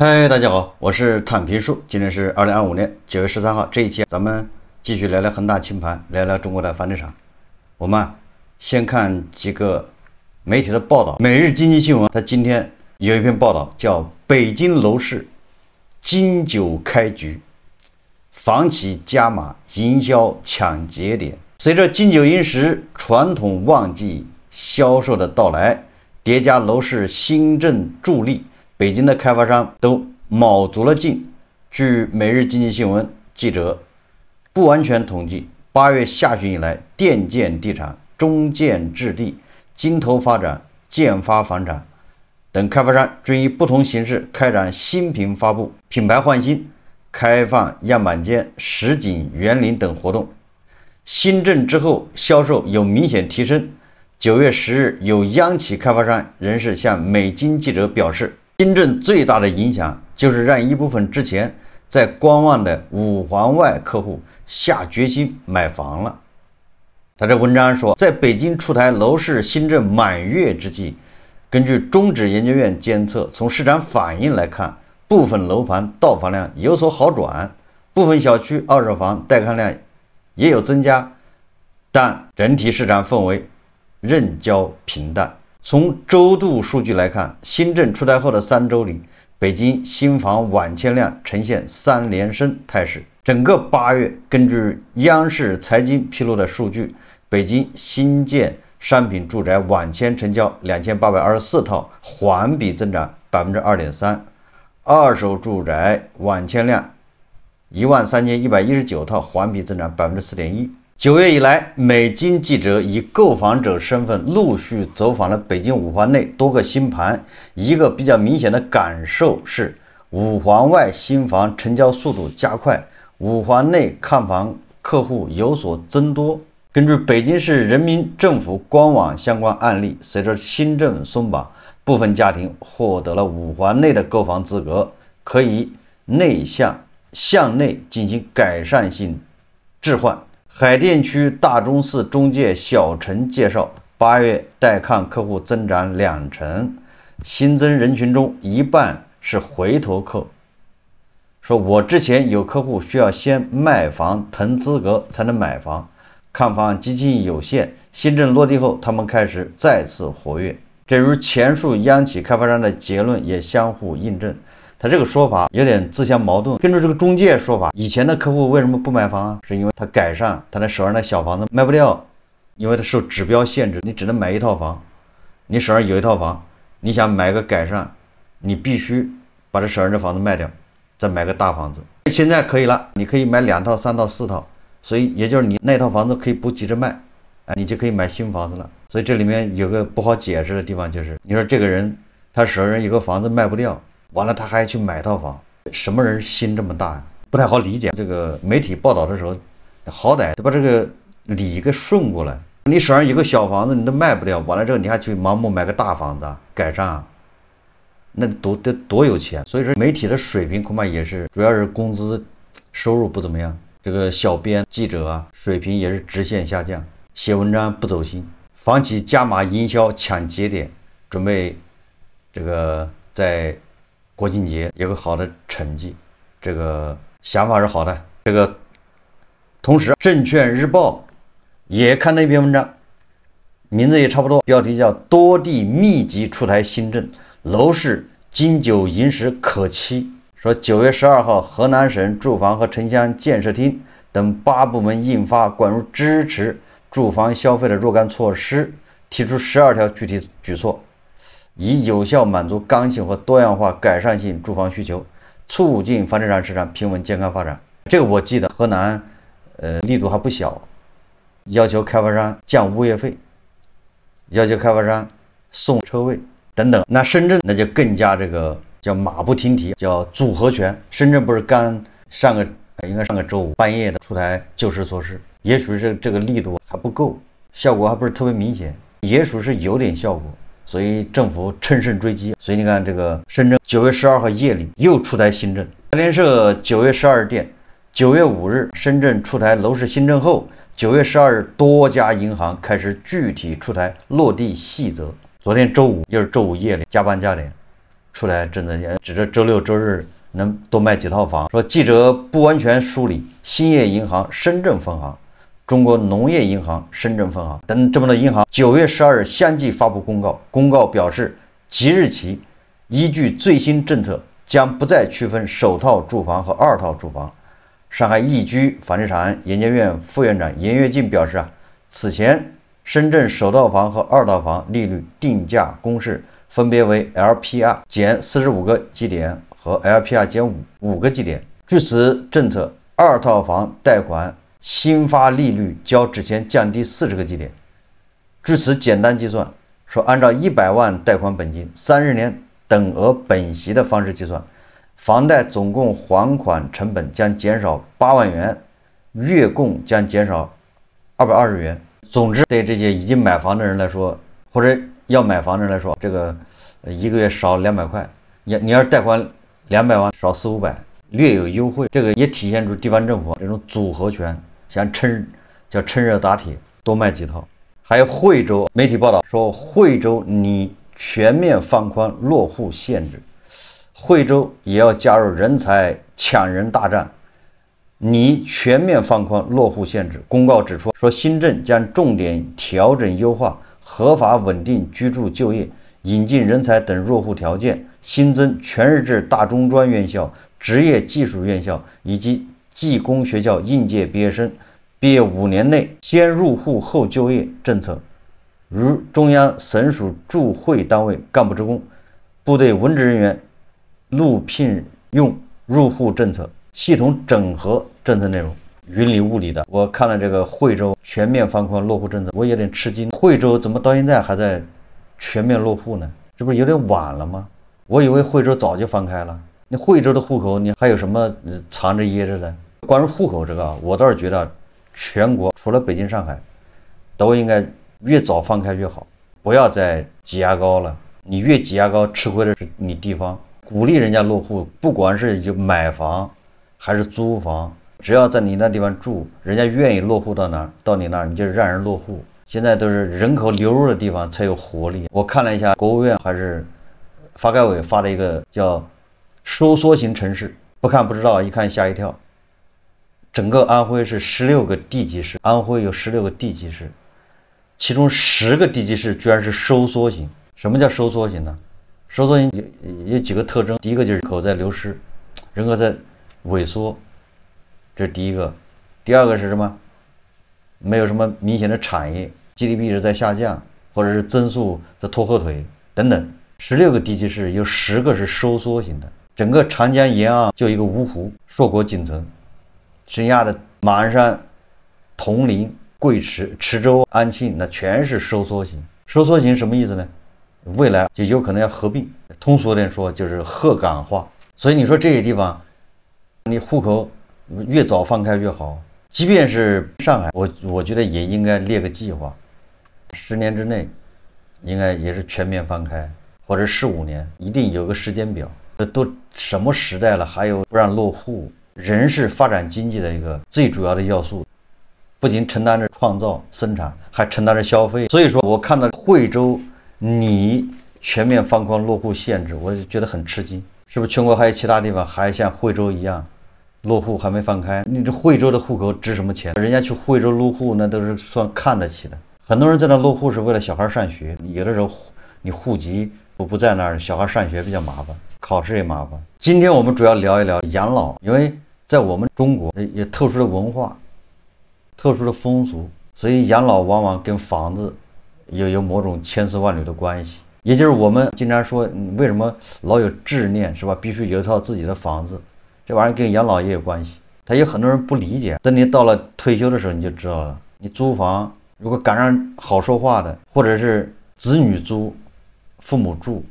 嗨，大家好，我是坦皮树。今天是2025年9月13号，这一期咱们继续聊聊恒大清盘，聊聊中国的房地产。我们先看几个媒体的报道。每日经济新闻，它今天有一篇报道叫《北京楼市金九开局，房企加码营销抢节点》。随着金九银十传统旺季销售的到来，叠加楼市新政助力，北京的开发商都卯足了劲。据每日经济新闻记者不完全统计，8月下旬以来，电建地产、中建置地、金投发展、建发房产等开发商均以不同形式开展新品发布、品牌换新、开放样板间、实景园林等活动。新政之后，销售有明显提升。9月10日，有央企开发商人士向美经记者表示，新政最大的影响就是让一部分之前在观望的五环外客户下决心买房了。他这文章说，在北京出台楼市新政满月之际，根据中指研究院监测，从市场反应来看，部分楼盘到房量有所好转，部分小区二手房带看量也有增加，但整体市场氛围仍较平淡。从周度数据来看，新政出台后的3周里，北京新房网签量呈现3连升态势。整个8月，根据央视财经披露的数据，北京新建商品住宅网签成交2824套，环比增长 2.3%； 二手住宅网签量13119套，环比增长 4.1%。9月以来，美经记者以购房者身份陆续走访了北京五环内多个新盘。一个比较明显的感受是，五环外新房成交速度加快，五环内看房客户有所增多。根据北京市人民政府官网相关案例，随着新政松绑，部分家庭获得了五环内的购房资格，可以向内进行改善性置换。海淀区大钟寺中介小陈介绍，8月带看客户增长20%，新增人群中一半是回头客。说我之前有客户需要先卖房腾资格才能买房，看房基金有限，新政落地后他们开始再次活跃。正如前述央企开发商的结论也相互印证。他这个说法有点自相矛盾。根据这个中介说法，以前的客户为什么不买房啊？是因为他改善他的手上的小房子卖不掉，因为他受指标限制，你只能买一套房。你手上有一套房，你想买个改善，你必须把这手上的房子卖掉，再买个大房子。现在可以了，你可以买2套、3套、4套，所以也就是你那套房子可以不急着卖，你就可以买新房子了。所以这里面有个不好解释的地方，就是你说这个人他手上有个房子卖不掉，完了他还去买套房，什么人心这么大呀？不太好理解。这个媒体报道的时候，好歹得把这个理给顺过来。你手上有个小房子你都卖不掉，完了之后你还去盲目买个大房子改善，那多有钱。所以说媒体的水平恐怕也是，主要是工资收入不怎么样，这个小编记者水平也是直线下降，写文章不走心。房企加码营销抢节点，准备这个在国庆节有个好的成绩，这个想法是好的。这个同时，证券日报也看到一篇文章，名字也差不多，标题叫多地密集出台新政，楼市金九银十可期。说9月12号，河南省住房和城乡建设厅等8部门印发关于支持住房消费的若干措施，提出12条具体举措，以有效满足刚性和多样化改善性住房需求，促进房地产市场平稳健康发展。这个我记得河南力度还不小，要求开发商降物业费，要求开发商送车位等等。那深圳那就更加这个叫马不停蹄，叫组合拳。深圳不是刚应该上个周五半夜的出台救市措施，也许是这个力度还不够，效果还不是特别明显，也许是有点效果。所以政府乘胜追击，所以你看这个深圳9月12号夜里又出台新政。财联社9月12日电，9月5日深圳出台楼市新政后，9月12日多家银行开始具体出台落地细则。昨天周五又是周五夜里加班加点，出来真的也指着周六周日能多卖几套房。说记者不完全梳理兴业银行深圳分行、中国农业银行深圳分行等这么多银行9月12日相继发布公告，公告表示，即日起，依据最新政策，将不再区分首套住房和二套住房。上海易居房地产研究院副院长严跃进表示此前深圳首套房和二套房利率定价公式分别为 LPR 减45个基点和 LPR 减5个基点。据此政策，二套房贷款新发利率较之前降低40个基点。据此简单计算，说按照100万贷款本金30年等额本息的方式计算，房贷总共还款成本将减少8万元，月供将减少220元。总之，对这些已经买房的人来说，或者要买房的人来说，这个一个月少200块，你要是贷款200万，少400-500，略有优惠。这个也体现出地方政府这种组合拳，想趁热打铁，多卖几套。还有惠州媒体报道说，惠州拟全面放宽落户限制。惠州也要加入人才抢人大战，拟全面放宽落户限制。公告指出，说新政将重点调整优化合法稳定居住就业、引进人才等落户条件，新增全日制大中专院校、职业技术院校以及技工学校应届毕业生毕业5年内先入户后就业政策，如中央省属驻惠单位干部职工、部队文职人员录聘用入户政策，系统整合政策内容，云里雾里的。我看了这个惠州全面放宽落户政策，我有点吃惊。惠州怎么到现在还在全面落户呢？这不是有点晚了吗？我以为惠州早就放开了。你惠州的户口，你还有什么藏着掖着的？关于户口这个，我倒是觉得全国除了北京、上海，都应该越早放开越好，不要再挤牙膏了。你越挤牙膏，吃亏的是你地方。鼓励人家落户，不管是有买房还是租房，只要在你那地方住，人家愿意落户到哪，到你那儿，你就让人落户。现在都是人口流入的地方才有活力。我看了一下国务院还是发改委发了一个叫收缩型城市，不看不知道，一看吓一跳。整个安徽是16个地级市，安徽有16个地级市，其中10个地级市居然是收缩型。什么叫收缩型呢？收缩型有几个特征，第一个就是人口在流失，人口在萎缩，这是第一个。第二个是什么？没有什么明显的产业 ，GDP 一直在下降，或者是增速在拖后腿等等。16个地级市有10个是收缩型的，整个长江沿岸就一个芜湖、硕果仅存，剩下的马鞍山、铜陵、贵池、池州、安庆那全是收缩型。收缩型什么意思呢？未来就有可能要合并，通俗点说就是鹤岗化。所以你说这些地方，你户口越早放开越好。即便是上海，我觉得也应该列个计划，10年之内应该也是全面放开，或者15年，一定有个时间表。都什么时代了，还有不让落户？人是发展经济的一个最主要的要素，不仅承担着创造生产，还承担着消费。所以说我看到惠州你全面放宽落户限制，我就觉得很吃惊。是不是全国还有其他地方还像惠州一样，落户还没放开？你这惠州的户口值什么钱？人家去惠州落户那都是算看得起的。很多人在那落户是为了小孩上学，有的时候你户籍不在那儿，小孩上学比较麻烦，考试也麻烦。今天我们主要聊一聊养老，因为在我们中国有特殊的文化、特殊的风俗，所以养老往往跟房子有某种千丝万缕的关系。也就是我们经常说，为什么老有执念，是吧？必须有一套自己的房子，这玩意儿跟养老也有关系。他有很多人不理解，等你到了退休的时候你就知道了。你租房，如果赶上好说话的，或者是子女租、父母住，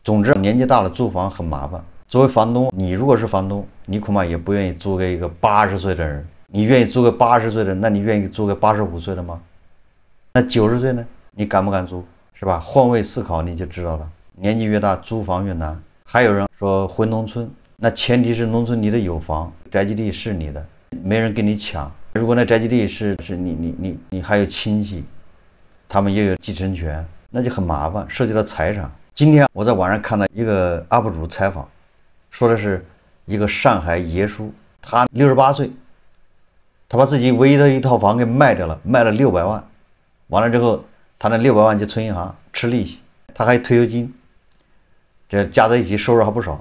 总之年纪大了租房很麻烦。作为房东，你如果是房东，你恐怕也不愿意租给一个80岁的人。你愿意租个80岁的人，那你愿意租个85岁的吗？那90岁呢？你敢不敢租？是吧？换位思考你就知道了。年纪越大，租房越难。还有人说回农村，那前提是农村你得有房，宅基地是你的，没人跟你抢。如果那宅基地是你还有亲戚，他们也有继承权，那就很麻烦，涉及到财产。今天我在网上看到一个 UP 主采访，说的是一个上海爷叔，他68岁，他把自己唯一的一套房给卖掉了，卖了600万，完了之后他那600万就存银行吃利息，他还有退休金，这加在一起收入还不少。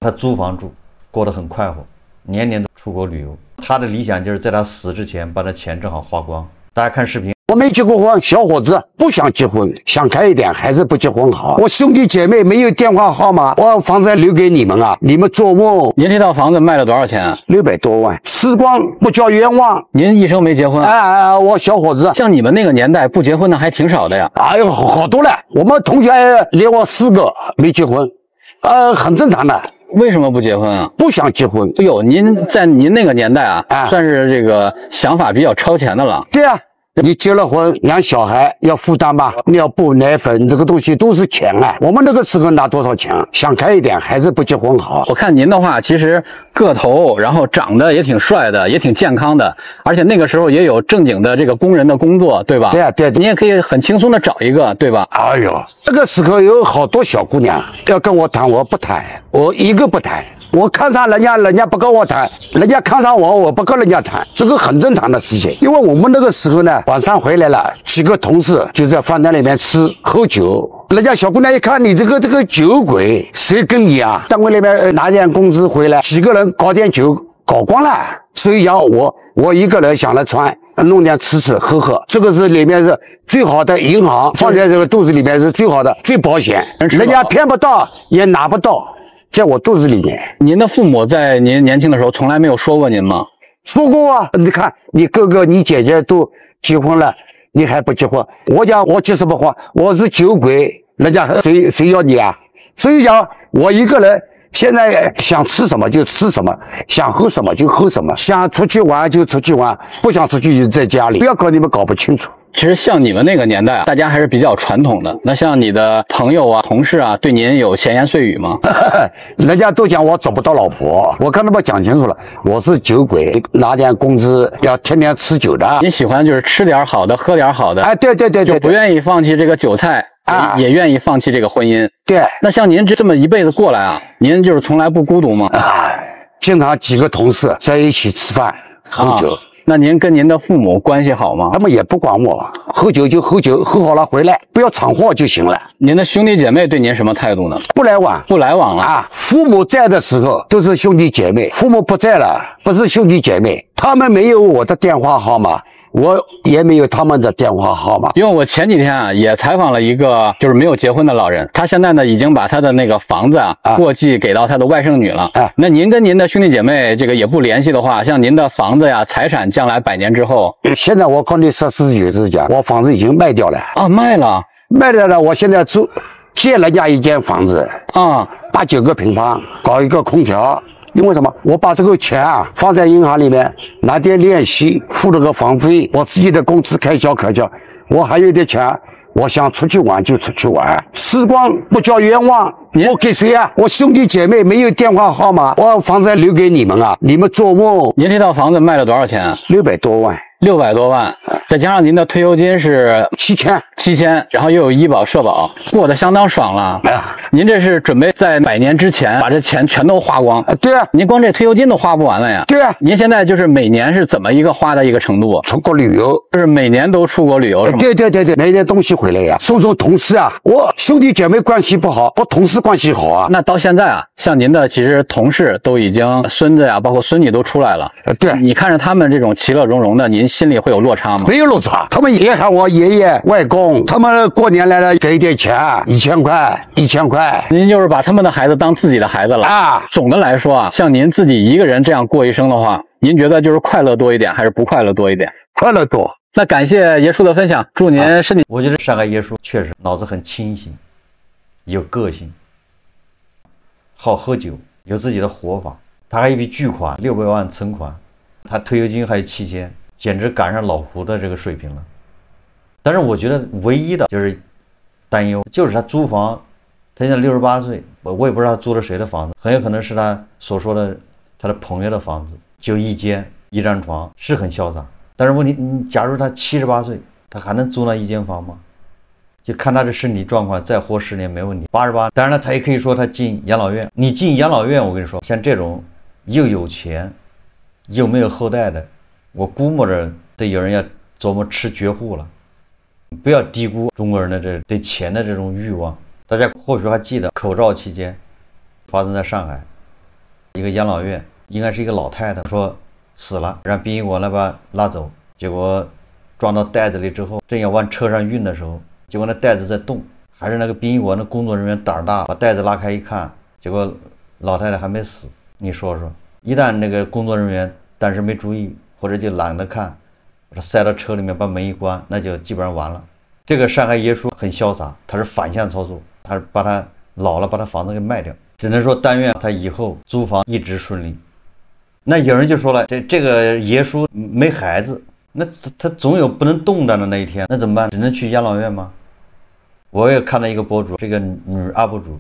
他租房住，过得很快活，年年都出国旅游。他的理想就是在他死之前把这钱正好花光。大家看视频。我没结过婚，小伙子不想结婚，想开一点，还是不结婚好。我兄弟姐妹没有电话号码，我房子留给你们啊，你们做梦。您这套房子卖了多少钱？600多万，吃光不叫冤枉。您一生没结婚？我小伙子，像你们那个年代不结婚的还挺少的呀。哎呦，好多了，我们同学连我4个没结婚，很正常的。为什么不结婚啊？不想结婚。哎呦，您在您那个年代啊，算是这个想法比较超前的了。对啊。你结了婚养小孩要负担吧，尿布奶粉这个东西都是钱啊。我们那个时候拿多少钱？想开一点，还是不结婚好。我看您的话，其实个头，然后长得也挺帅的，也挺健康的，而且那个时候也有正经的这个工人的工作，对吧？对啊，对。你也可以很轻松的找一个，对吧？哎呦，那个时候有好多小姑娘要跟我谈，我不谈，我一个不谈。我看上人家不跟我谈，人家看上我不跟人家谈，这个很正常的事情。因为我们那个时候呢，晚上回来了，几个同事就在饭店里面吃喝酒，人家小姑娘一看你这个酒鬼，谁跟你啊？单位里面拿点工资回来，几个人搞点酒搞光了，所以讲我一个人想来穿，弄点吃喝喝，这个是里面是最好的银行，放在这个肚子里面是最好的，最保险，人家骗不到也拿不到。在我肚子里面。您的父母在您年轻的时候从来没有说过您吗？说过啊，你看你哥哥你姐姐都结婚了，你还不结婚？我讲我结什么婚？我是酒鬼，人家谁要你啊？所以讲我一个人现在想吃什么就吃什么，想喝什么就喝什么，想出去玩就出去玩，不想出去就在家里，不要搞你们搞不清楚。其实像你们那个年代啊，大家还是比较传统的。那像你的朋友啊、同事啊，对您有闲言碎语吗？人家都讲我找不到老婆，我跟他们讲清楚了，我是酒鬼，拿点工资要天天吃酒的。你喜欢就是吃点好的，喝点好的。哎，对，就不愿意放弃这个韭菜，也愿意放弃这个婚姻。对。那像您这么一辈子过来啊，您就是从来不孤独吗？经常几个同事在一起吃饭喝酒。那您跟您的父母关系好吗？他们也不管我，喝酒就喝酒，喝好了回来，不要闯祸就行了。您的兄弟姐妹对您什么态度呢？不来往，不来往了啊！父母在的时候都是兄弟姐妹，父母不在了，不是兄弟姐妹。他们没有我的电话号码，我也没有他们的电话号码。因为我前几天啊也采访了一个就是没有结婚的老人，他现在呢已经把他的那个房子过继给到他的外甥女了。那您跟您的兄弟姐妹这个也不联系的话，像您的房子呀、财产，将来100年之后，现在我跟你实事求是讲，我房子已经卖掉了啊，卖了，我现在借人家一间房子啊，8、9个平方，搞一个空调。因为什么？我把这个钱放在银行里面，拿点利息，付了个房费，我自己的工资开销，我还有点钱，我想出去玩就出去玩，时光不叫冤枉。我给谁啊？我兄弟姐妹没有电话号码，我房子留给你们啊，你们做梦。您这套房子卖了多少钱？600多万。600多万，再加上您的退休金是7000，然后又有医保社保，过得相当爽了。您这是准备在100年之前把这钱全都花光？对啊，您光这退休金都花不完了呀。对啊，您现在就是每年是怎么一个花的一个程度？出国旅游，就是每年都出国旅游是吗？对，买点东西回来呀，送同事啊。我兄弟姐妹关系不好，我同事关系好啊。那到现在啊，像您的其实同事都已经孙子呀，包括孙女都出来了。对，你看着他们这种其乐融融的，您心里会有落差吗？没有落差，他们也喊我爷爷外公，他们过年来了给一点钱，1000块。您就是把他们的孩子当自己的孩子了啊。总的来说啊，像您自己一个人这样过一生的话，您觉得就是快乐多一点，还是不快乐多一点？快乐多。那感谢爷叔的分享，祝您身体。我觉得上海爷叔确实脑子很清醒，有个性，好喝酒，有自己的活法。他还有一笔巨款，600万存款，他退休金还有7000。简直赶上老胡的这个水平了，但是我觉得唯一的就是担忧，就是他租房，他现在68岁，我也不知道他租了谁的房子，很有可能是他所说的他的朋友的房子，就一间1张床，是很潇洒。但是问题，假如他78岁，他还能租那一间房吗？就看他的身体状况，再活10年没问题。88，当然了，他也可以说他进养老院。你进养老院，我跟你说，像这种又有钱又没有后代的，我估摸着得有人要琢磨吃绝户了。不要低估中国人的这对钱的这种欲望。大家或许还记得口罩期间发生在上海一个养老院，应该是一个老太太说死了，让殡仪馆来把拉走，结果装到袋子里之后，正要往车上运的时候，结果那袋子在动，还是那个殡仪馆的工作人员胆儿大，把袋子拉开一看，结果老太太还没死。你说说，一旦那个工作人员当时没注意，或者就懒得看，塞到车里面把门一关，那就基本上完了。这个上海爷叔很潇洒，他是反向操作，他是把他老了把他房子给卖掉，只能说但愿他以后租房一直顺利。那有人就说了，这个爷叔没孩子，那他总有不能动弹的那一天，那怎么办？只能去养老院吗？我也看到一个博主，这个女UP主，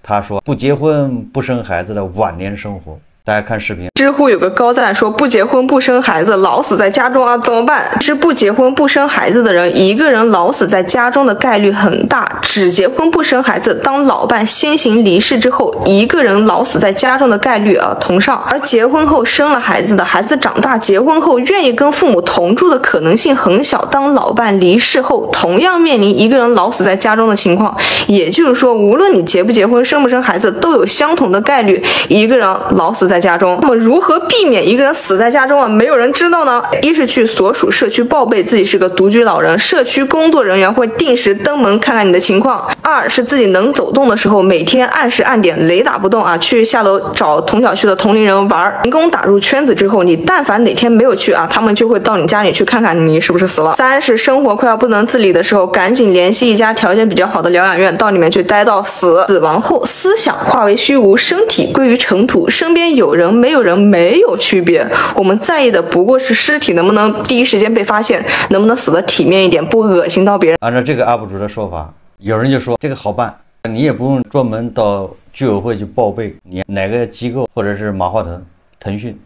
他说不结婚不生孩子的晚年生活。大家看视频，知乎有个高赞说不结婚不生孩子老死在家中啊，怎么办？是不结婚不生孩子的人，一个人老死在家中的概率很大，只结婚不生孩子，当老伴先行离世之后，一个人老死在家中的概率同上。而结婚后生了孩子的，孩子长大结婚后愿意跟父母同住的可能性很小，当老伴离世后，同样面临一个人老死在家中的情况。也就是说，无论你结不结婚生不生孩子，都有相同的概率一个人老死在家中。那么如何避免一个人死在家中没有人知道呢？一是去所属社区报备自己是个独居老人，社区工作人员会定时登门看看你的情况。二是自己能走动的时候，每天按时按点雷打不动去下楼找同小区的同龄人玩。成功打入圈子之后，你但凡哪天没有去他们就会到你家里去看看你是不是死了。三是生活快要不能自理的时候，赶紧联系一家条件比较好的疗养院，到里面去待到死。死亡后思想化为虚无，身体归于尘土，身边有人没有人没有区别，我们在意的不过是尸体能不能第一时间被发现，能不能死得体面一点，不恶心到别人。按照这个 UP 主的说法，有人就说这个好办，你也不用专门到居委会去报备，你哪个机构或者是马化腾、腾讯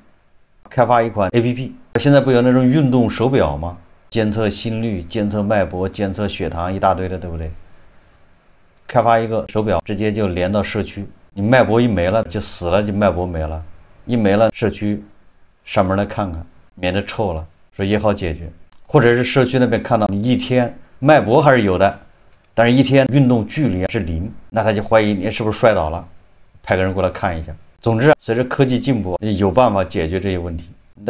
开发一款 APP， 现在不有那种运动手表吗？监测心率、监测脉搏、监测血糖一大堆的，对不对？开发一个手表，直接就连到社区，你脉搏一没了就死了，就脉搏没了，一没了社区上门来看看，免得臭了，说也好解决。或者是社区那边看到你一天脉搏还是有的，但是一天运动距离是0，那他就怀疑你是不是摔倒了，派个人过来看一下。总之随着科技进步，有办法解决这些问题，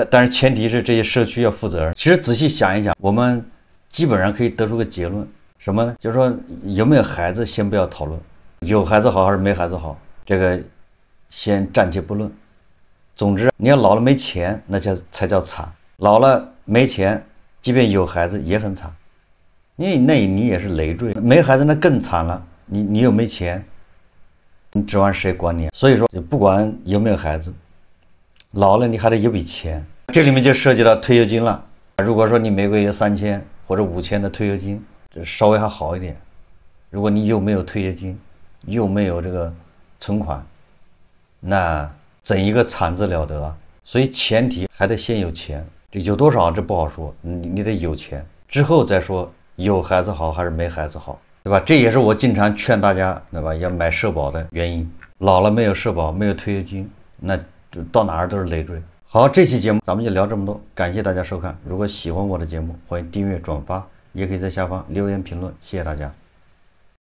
但是前提是这些社区要负责任。其实仔细想一想，我们基本上可以得出个结论，什么呢？就是说有没有孩子先不要讨论，有孩子好还是没孩子好，这个先暂且不论。总之你要老了没钱，那才叫惨。老了没钱，即便有孩子也很惨，那你也是累赘。没孩子那更惨了，你又没钱，你指望谁管你？所以说不管有没有孩子，老了你还得有笔钱，这里面就涉及到退休金了。如果说你每个月3000或者5000的退休金，这稍微还好一点。如果你又没有退休金，又没有这个存款，那怎一个惨字了得啊！所以前提还得先有钱，这有多少这不好说，你得有钱，之后再说有孩子好还是没孩子好，对吧？这也是我经常劝大家，对吧？要买社保的原因。老了没有社保，没有退休金，那就到哪儿都是累赘。好，这期节目咱们就聊这么多，感谢大家收看。如果喜欢我的节目，欢迎订阅转发，也可以在下方留言评论，谢谢大家。